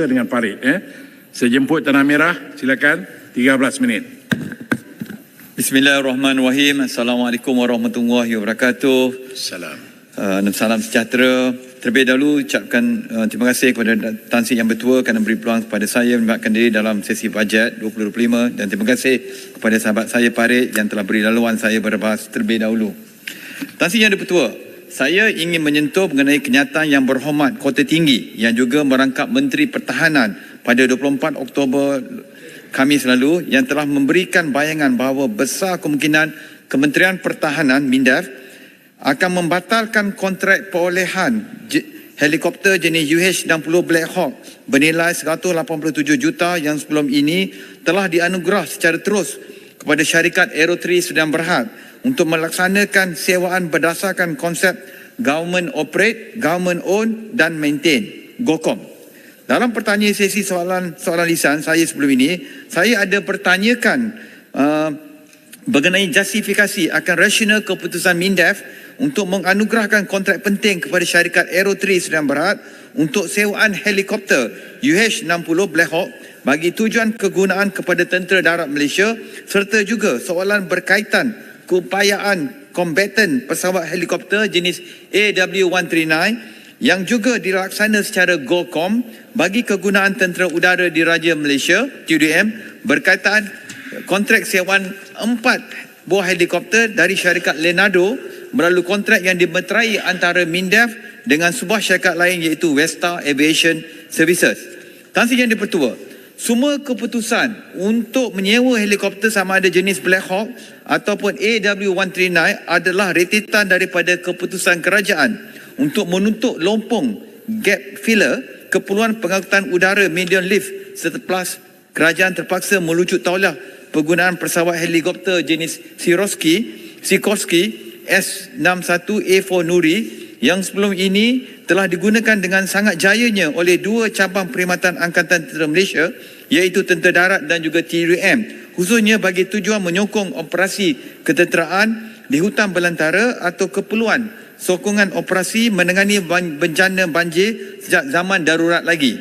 dengan Farid. Saya jemput Tanah Merah, silakan 13 minit. Bismillahirrahmanirrahim. Assalamualaikum warahmatullahi wabarakatuh. Salam sejahtera. Terlebih dahulu ucapkan terima kasih kepada Tan Sri Yang Bertua kerana beri peluang kepada saya melibatkan diri dalam sesi bajet 2025, dan terima kasih kepada sahabat saya Farid yang telah beri laluan saya berbahas terlebih dahulu. Tan Sri Yang Bertua, saya ingin menyentuh mengenai kenyataan yang berhormat Kota Tinggi yang juga merangkap Menteri Pertahanan pada 24 Oktober Khamis lalu yang telah memberikan bayangan bahawa besar kemungkinan Kementerian Pertahanan MINDEF akan membatalkan kontrak perolehan helikopter jenis UH-60 Black Hawk bernilai 187 juta yang sebelum ini telah dianugerah secara terus kepada syarikat Aerotri Sdn Bhd untuk melaksanakan sewaan berdasarkan konsep Government Operate, Government Own dan Maintain, GOCOM. Dalam pertanyaan sesi soalan lisan saya sebelum ini, saya ada pertanyakan mengenai justifikasi akan rasional keputusan MINDEF untuk menganugerahkan kontrak penting kepada syarikat Aerotri Sdn Bhd untuk sewaan helikopter UH-60 Black Hawk bagi tujuan kegunaan kepada Tentera Darat Malaysia, serta juga soalan berkaitan keupayaan kombatan pesawat helikopter jenis AW139 yang juga dilaksana secara GOCOM bagi kegunaan Tentera Udara Diraja Malaysia TUDM berkaitan kontrak sewaan 4 buah helikopter dari syarikat Leonardo melalui kontrak yang dimeterai antara MINDEF dengan sebuah syarikat lain iaitu Westa Aviation Services. Tan Sri Yang Di-Pertua, semua keputusan untuk menyewa helikopter sama ada jenis Black Hawk ataupun AW139 adalah retitan daripada keputusan kerajaan untuk menutup lompong gap filler keperluan pengangkutan udara medium lift setelah kerajaan terpaksa melucut taulah penggunaan pesawat helikopter jenis Sikorsky S-61A4 Nuri yang sebelum ini telah digunakan dengan sangat jayanya oleh dua cabang Perkhidmatan Angkatan Tentera Malaysia iaitu Tentera Darat dan juga TUDM, khususnya bagi tujuan menyokong operasi ketenteraan di hutan belantara atau keperluan sokongan operasi menangani bencana banjir sejak zaman darurat lagi.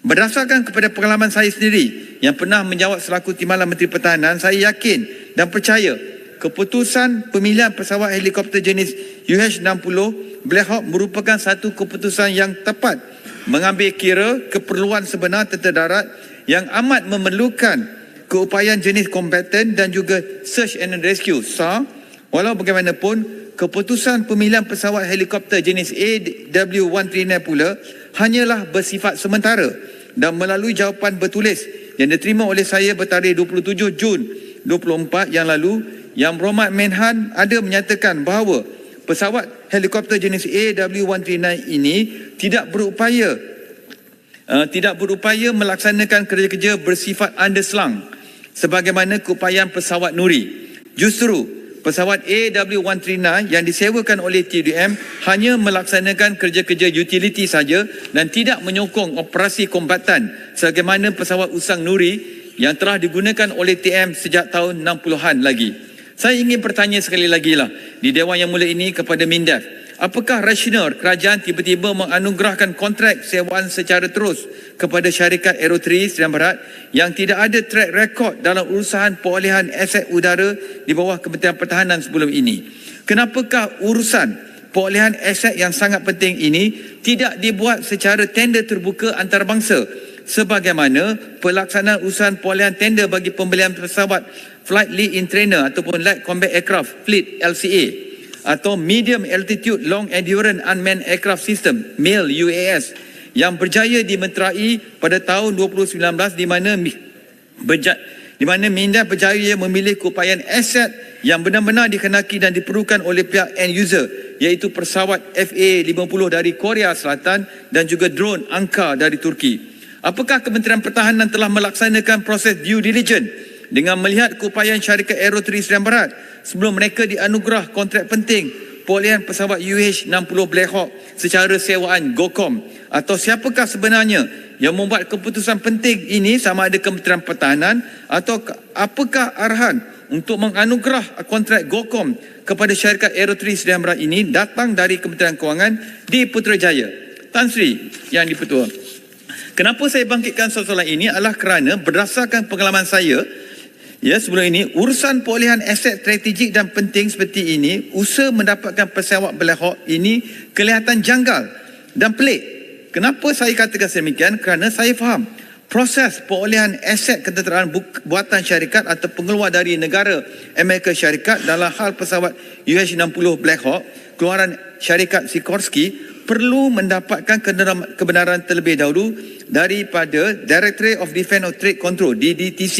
Berdasarkan kepada pengalaman saya sendiri yang pernah menjawat selaku Timbalan Menteri Pertahanan, saya yakin dan percaya keputusan pemilihan pesawat helikopter jenis UH-60 Black Hawk merupakan satu keputusan yang tepat mengambil kira keperluan sebenar Tentera Darat yang amat memerlukan keupayaan jenis kombatan dan juga search and rescue SAR. Walau bagaimanapun, keputusan pemilihan pesawat helikopter jenis AW139 pula hanyalah bersifat sementara dan melalui jawapan bertulis yang diterima oleh saya bertarikh 27 Jun 24 yang lalu, Yang Berhormat Menhan ada menyatakan bahawa pesawat helikopter jenis AW139 ini tidak berupaya melaksanakan kerja-kerja bersifat underslung sebagaimana keupayaan pesawat Nuri. Justru pesawat AW139 yang disewakan oleh TUDM hanya melaksanakan kerja-kerja utility saja dan tidak menyokong operasi kombatan sebagaimana pesawat usang Nuri yang telah digunakan oleh TM sejak tahun 60-an lagi. Saya ingin bertanya sekali lagi di Dewan Yang Mulia ini kepada MINDEF, apakah rasional kerajaan tiba-tiba menganugerahkan kontrak sewaan secara terus kepada syarikat Aerotri Sdn Bhd yang tidak ada track record dalam urusan perolehan aset udara di bawah Kementerian Pertahanan sebelum ini? Kenapakah urusan perolehan aset yang sangat penting ini tidak dibuat secara tender terbuka antarabangsa sebagaimana pelaksanaan urusan perolehan tender bagi pembelian pesawat Flight Lead-in Trainer ataupun Light Combat Aircraft Fleet LCA atau Medium Altitude Long Endurance Unmanned Aircraft System MALE UAS yang berjaya dimeterai pada tahun 2019 di mana MINDEF berjaya memilih keupayaan aset yang benar-benar dikenaki dan diperlukan oleh pihak end user iaitu pesawat FA-50 dari Korea Selatan dan juga drone Anka dari Turki. Apakah Kementerian Pertahanan telah melaksanakan proses due diligence dengan melihat keupayaan syarikat Aerotri Sdn Bhd sebelum mereka dianugerah kontrak penting perolehan pesawat UH-60 Black Hawk secara sewaan GOCOM? Atau siapakah sebenarnya yang membuat keputusan penting ini, sama ada Kementerian Pertahanan atau apakah arahan untuk menganugerah kontrak GOCOM kepada syarikat Aerotri Sdn Bhd ini datang dari Kementerian Kewangan di Putrajaya? Tan Sri Yang Di-Pertua, Kenapa saya bangkitkan soalan ini adalah kerana berdasarkan pengalaman saya, sebelum ini, urusan perolehan aset strategik dan penting seperti ini, usaha mendapatkan pesawat Black Hawk ini kelihatan janggal dan pelik. Kenapa saya katakan demikian? Kerana saya faham proses perolehan aset ketenteraan buatan syarikat atau pengeluar dari negara Amerika Syarikat dalam hal pesawat UH-60 Black Hawk keluaran syarikat Sikorsky perlu mendapatkan kebenaran terlebih dahulu daripada Directorate of Defence of Trade Control DDTC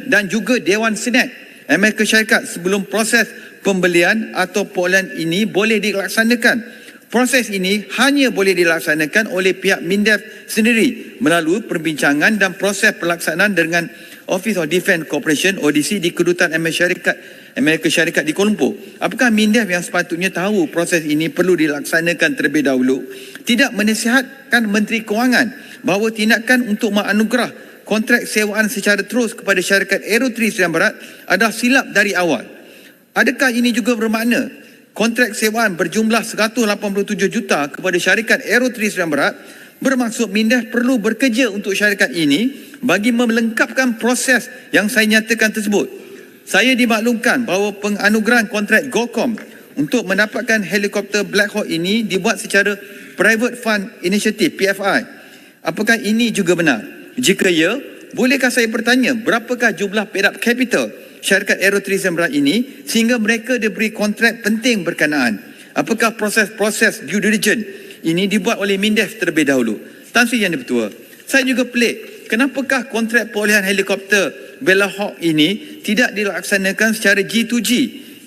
dan juga Dewan Senat Amerika Syarikat sebelum proses pembelian atau perolehan ini boleh dilaksanakan. Proses ini hanya boleh dilaksanakan oleh pihak MINDEF sendiri melalui perbincangan dan proses pelaksanaan dengan Office of Defence Cooperation ODC di Kedutaan Amerika Syarikat di Kuala Lumpur. Apakah MINDEF yang sepatutnya tahu proses ini perlu dilaksanakan terlebih dahulu tidak menasihatkan Menteri Kewangan bahawa tindakan untuk menganugerah kontrak sewaan secara terus kepada syarikat Aerotri Sdn Bhd adalah silap dari awal? Adakah ini juga bermakna kontrak sewaan berjumlah 187 juta kepada syarikat Aerotri Sdn Bhd bermaksud MINDEF perlu bekerja untuk syarikat ini bagi melengkapkan proses yang saya nyatakan tersebut? Saya dimaklumkan bahawa penganugerahan kontrak GOCOM untuk mendapatkan helikopter Black Hawk ini dibuat secara Private Fund Initiative PFI. Apakah ini juga benar? Jika ya, bolehkah saya bertanya berapakah jumlah paid-up capital syarikat Aerotri Sdn Bhd ini sehingga mereka diberi kontrak penting berkenaan? Apakah proses-proses due diligence ini dibuat oleh MINDEF terlebih dahulu? Tan Sri Yang Di-Pertua, saya juga pelik kenapakah kontrak perolehan helikopter Black Hawk ini tidak dilaksanakan secara G2G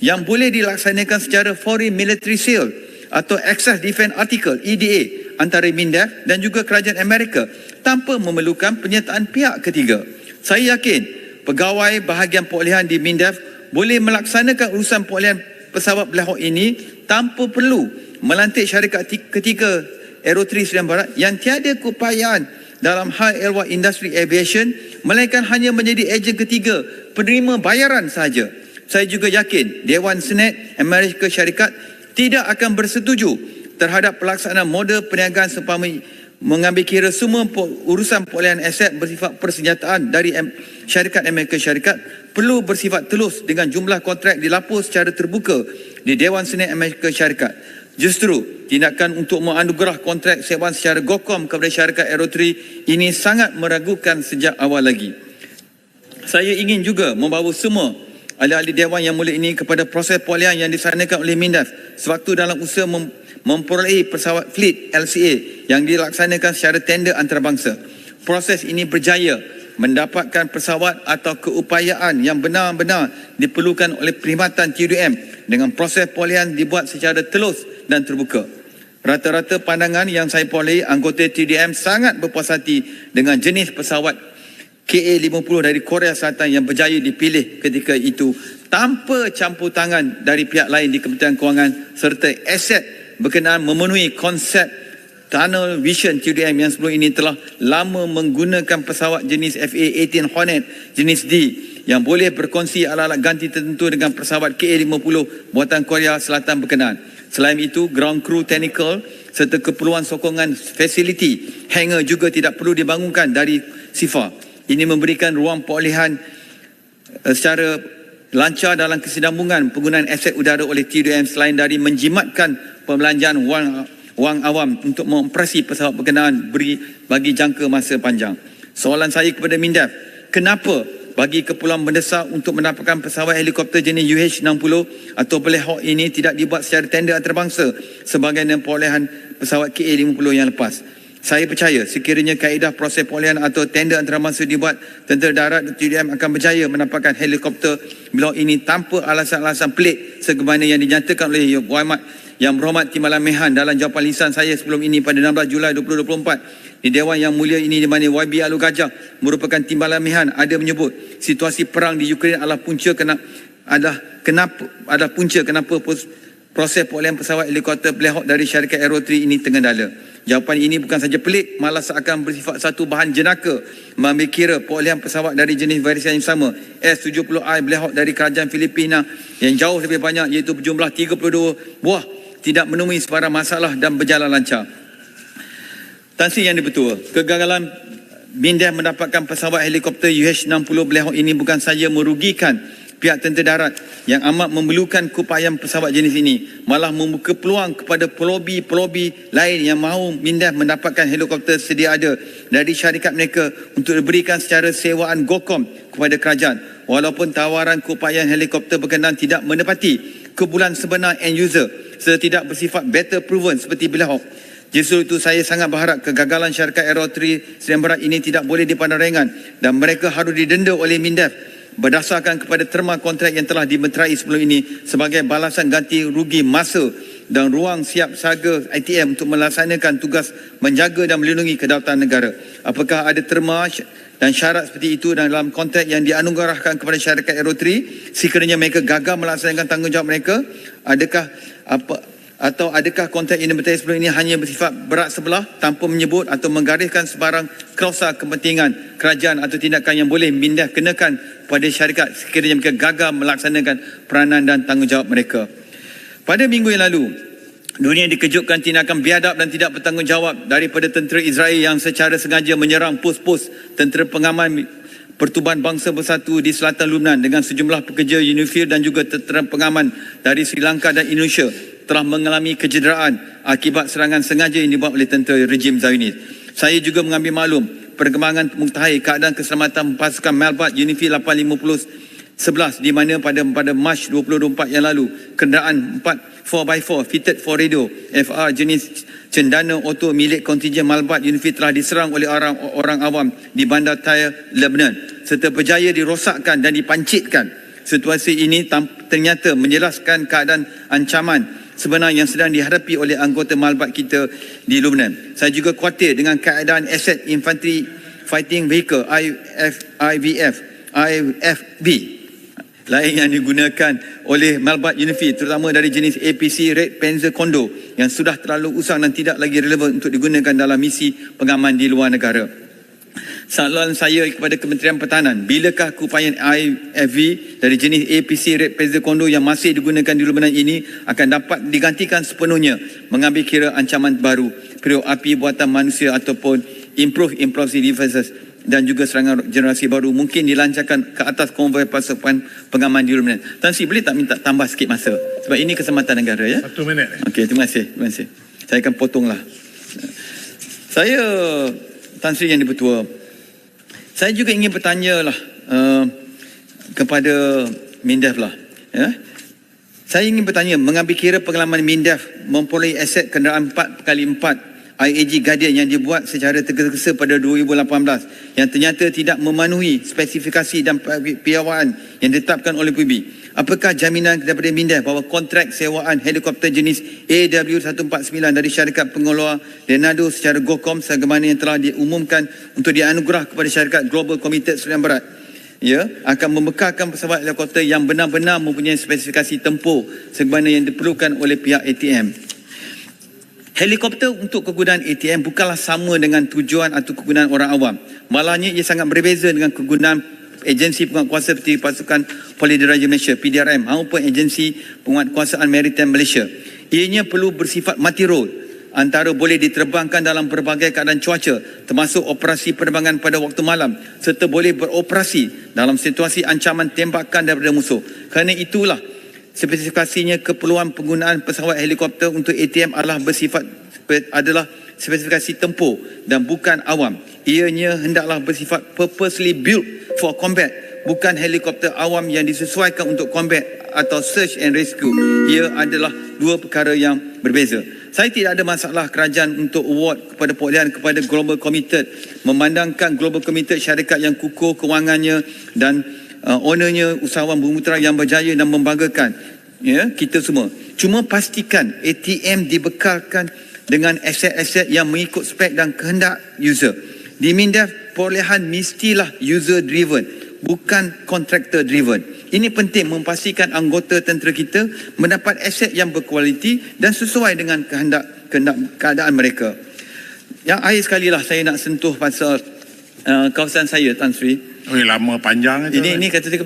yang boleh dilaksanakan secara Foreign Military Sale atau Excess Defence Article EDA antara MINDEF dan juga kerajaan Amerika tanpa memerlukan penyertaan pihak ketiga. Saya yakin pegawai bahagian perolehan di MINDEF boleh melaksanakan urusan perolehan pesawat Black Hawk ini tanpa perlu melantik syarikat ketiga Aerotri Sdn Bhd yang tiada keupayaan dalam hal elwah industri aviation melainkan hanya menjadi ejen ketiga penerima bayaran sahaja. Saya juga yakin Dewan Senat Amerika Syarikat tidak akan bersetuju terhadap pelaksanaan model perniagaan seumpama mengambil kira semua urusan perolehan aset bersifat persenjataan dari syarikat Amerika Syarikat perlu bersifat telus dengan jumlah kontrak dilapor secara terbuka di Dewan Senat Amerika Syarikat. Justru tindakan untuk menganugerah kontrak sewaan secara GOCOM kepada syarikat Aerotri ini sangat meragukan sejak awal lagi. Saya ingin juga membawa semua ahli-ahli Dewan yang mulia ini kepada proses perolehan yang dilaksanakan oleh MINDEF sewaktu dalam usaha memperolehi pesawat fleet LCA yang dilaksanakan secara tender antarabangsa. Proses ini berjaya mendapatkan pesawat atau keupayaan yang benar-benar diperlukan oleh perkhidmatan TDM dengan proses perolehan dibuat secara telus dan terbuka. Rata-rata pandangan yang saya perolehi, anggota TDM sangat berpuas hati dengan jenis pesawat KA-50 dari Korea Selatan yang berjaya dipilih ketika itu tanpa campur tangan dari pihak lain di Kementerian Kewangan serta aset berkenaan memenuhi konsep Tunnel Vision TDM yang sebelum ini telah lama menggunakan pesawat jenis FA-18 Hornet jenis D yang boleh berkongsi alat-alat ganti tertentu dengan pesawat KA-50 buatan Korea Selatan berkenaan. Selain itu, ground crew technical serta keperluan sokongan fasiliti hangar juga tidak perlu dibangunkan dari SIFA. Ini memberikan ruang perolehan secara lancar dalam kesinambungan penggunaan aset udara oleh TDM selain dari menjimatkan pembelanjaan wang awam untuk mengoperasi pesawat berkenaan bagi jangka masa panjang. Soalan saya kepada MINDEF, kenapa bagi keperluan mendesak untuk mendapatkan pesawat helikopter jenis UH-60 atau Black Hawk ini tidak dibuat secara tender antarabangsa sebagaimana perolehan pesawat KA-50 yang lepas? Saya percaya sekiranya kaedah proses perolehan atau tender antarabangsa dibuat, tentera darat dan TDM akan berjaya mendapatkan helikopter Black Hawk ini tanpa alasan-alasan pelik sebagaimana yang dinyatakan oleh Yang Berhormat Timbalan Mehan dalam jawapan lisan saya sebelum ini pada 16 Julai 2024 di Dewan Yang Mulia ini, di mana YB Alor Gajah merupakan Timbalan Mehan ada menyebut situasi perang di Ukraine adalah punca kenapa proses perolehan pesawat helikopter Black Hawk dari syarikat Aerotri ini tergendala. Jawapan ini bukan saja pelik, malah seakan bersifat satu bahan jenaka mengambil kira perolehan pesawat dari jenis varian yang sama S-70I Black Hawk dari kerajaan Filipina yang jauh lebih banyak iaitu berjumlah 32 buah tidak menemui sebarang masalah dan berjalan lancar. Tan Sri Yang Dipertua, kegagalan MINDEF mendapatkan pesawat helikopter UH-60 Black Hawk ini bukan saja merugikan pihak tentera darat yang amat memerlukan keupayaan pesawat jenis ini, malah membuka peluang kepada pelobi-pelobi lain yang mahu MINDEF mendapatkan helikopter sedia ada dari syarikat mereka untuk diberikan secara sewaan GOCOM kepada kerajaan. Walaupun tawaran keupayaan helikopter berkenaan tidak menepati kebulan sebenar end user serta tidak bersifat battle proven seperti Black Hawk. Justru itu saya sangat berharap kegagalan syarikat Aerotri Sedia Barat ini tidak boleh dipandang ringan dan mereka harus didenda oleh MINDEF berdasarkan kepada terma kontrak yang telah dimeterai sebelum ini sebagai balasan ganti rugi masa dan ruang siap saga ITM untuk melaksanakan tugas menjaga dan melindungi kedaulatan negara. Apakah ada terma dan syarat seperti itu dalam kontrak yang dianugerahkan kepada syarikat Aerotri sekiranya mereka gagal melaksanakan tanggungjawab mereka? Adakah kontrak yang dimeterai sebelum ini hanya bersifat berat sebelah tanpa menyebut atau menggariskan sebarang klausa kepentingan kerajaan atau tindakan yang boleh MINDEF kenakan pada syarikat sekiranya mereka gagal melaksanakan peranan dan tanggungjawab mereka? Pada minggu yang lalu, dunia dikejutkan tindakan biadab dan tidak bertanggungjawab daripada tentera Israel yang secara sengaja menyerang pos-pos tentera pengaman Pertubuhan Bangsa Bersatu di selatan Lebanon dengan sejumlah pekerja UNIFIL dan juga tentera pengaman dari Sri Lanka dan Indonesia telah mengalami kecederaan akibat serangan sengaja yang dibuat oleh tentera rejim Zionis. Saya juga mengambil maklum perkembangan mengetahui keadaan keselamatan pasukan Melbat UNIFIL 85011 di mana pada Mac 2024 yang lalu kenderaan 4x4 fitted for radio FR jenis cendana auto milik kontingen Melbat UNIFIL telah diserang oleh orang awam di bandar Tyre, Lebanon serta berjaya dirosakkan dan dipancitkan. Situasi ini ternyata menjelaskan keadaan ancaman sebenar yang sedang dihadapi oleh anggota Malbat kita di Lebanon. Saya juga khawatir dengan keadaan aset Infantry Fighting Vehicle IFV lain yang digunakan oleh Malbat UNIFIL terutama dari jenis APC Red Panzer Kondo yang sudah terlalu usang dan tidak lagi relevan untuk digunakan dalam misi pengaman di luar negara. Soalan saya kepada Kementerian Pertahanan, bilakah keupayaan IFV dari jenis APC Red Panzer Kondo yang masih digunakan di Lebanon ini akan dapat digantikan sepenuhnya mengambil kira ancaman baru, periuk api buatan manusia ataupun implosive devices dan juga serangan generasi baru mungkin dilancarkan ke atas konvoi pasukan pengaman di Lebanon. Tan Sri, boleh tak minta tambah sikit masa? Sebab ini kesempatan negara ya. 1 minit. Okey, terima kasih. Saya akan potonglah. Saya Tan Sri Yang Dipertua, saya juga ingin bertanya lah kepada MINDEF lah. Ya? Saya ingin bertanya, mengambil kira pengalaman MINDEF memperoleh aset kenderaan 4x4 IAG Guardian yang dibuat secara tergesa-gesa pada 2018 yang ternyata tidak memenuhi spesifikasi dan piawaian yang ditetapkan oleh PUB. Apakah jaminan daripada MINDEF bahawa kontrak sewaan helikopter jenis AW149 dari syarikat pengelola Leonardo secara GOCOM sebagaimana yang telah diumumkan untuk dianugerah kepada syarikat Global Committed Sedia Barat akan membekalkan pesawat helikopter yang benar-benar mempunyai spesifikasi tempur sebagaimana yang diperlukan oleh pihak ATM. Helikopter untuk kegunaan ATM bukanlah sama dengan tujuan atau kegunaan orang awam. Malahnya ia sangat berbeza dengan kegunaan agensi penguatkuasa seperti Pasukan Poli Diraja Malaysia PDRM maupun agensi penguatkuasaan Maritime Malaysia. Ianya perlu bersifat multi-role antara boleh diterbangkan dalam berbagai keadaan cuaca termasuk operasi penerbangan pada waktu malam serta boleh beroperasi dalam situasi ancaman tembakan daripada musuh. Kerana itulah spesifikasinya keperluan penggunaan pesawat helikopter untuk ATM adalah spesifikasi tempur dan bukan awam. Ianya hendaklah bersifat purposely built for combat, bukan helikopter awam yang disesuaikan untuk combat atau search and rescue. Ia adalah dua perkara yang berbeza. Saya tidak ada masalah kerajaan untuk award kepada perolehan kepada Global Committed, memandangkan Global Committed syarikat yang kukuh kewangannya dan ownernya usahawan bermutera yang berjaya dan membanggakan kita semua. Cuma pastikan ATM dibekalkan dengan aset-aset yang mengikut spek dan kehendak user. Di MINDEF, perolehan mestilah user driven, bukan contractor driven. Ini penting memastikan anggota tentera kita mendapat aset yang berkualiti dan sesuai dengan kehendak keadaan mereka. Yang akhir sekali lah saya nak sentuh pasal kawasan saya, Tan Sri. Lama panjang. Ini kata saya